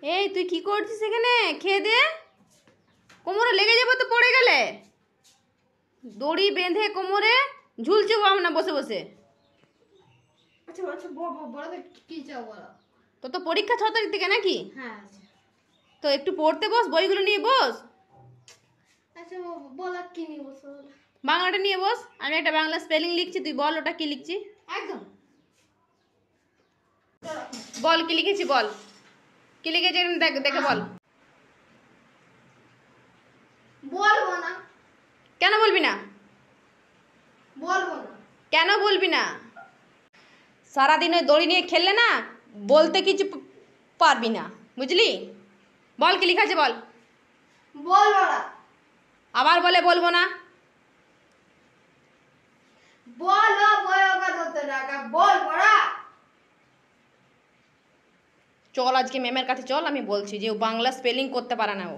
এই তুই কি করছিস এখানে? খেয়ে দে, কোমরে লেগে যাবে তো পড়ে গেলে। দড়ি বেঁধে কোমরে ঝুলছে না বসে বসে। আচ্ছা আচ্ছা বলো তো কি চাও বলো। তো পরীক্ষা 6 তারিখ থেকে নাকি? হ্যাঁ আচ্ছা। তো একটু পড়তে বস, বইগুলো নিয়ে বস। আচ্ছা বলো কি নিয়ে বসো। বাংলাটা নিয়ে বস, আমি একটা বাংলা স্পেলিং লিখছি, তুই বল ওটা কি লিখছি। একদম। বল কি লিখেছি, বল কি লিখেছি দেখ, দেখে বল। বলবো না। কেন বলবি না? বলবো না। কেন বলবি না? সারাদিন ওই দড়ি নিয়ে খেললে না, বলতে কিছু পারবি না, বুঝলি? বল কি লিখা আছে বল। বলবো না। আবার বলে বলবো না। বলো বলো কত টাকা বলবো না। চল আজকে ম্যামের কাছে চল, আমি বলছি যে ও বাংলা স্পেলিং করতে পারে না ও।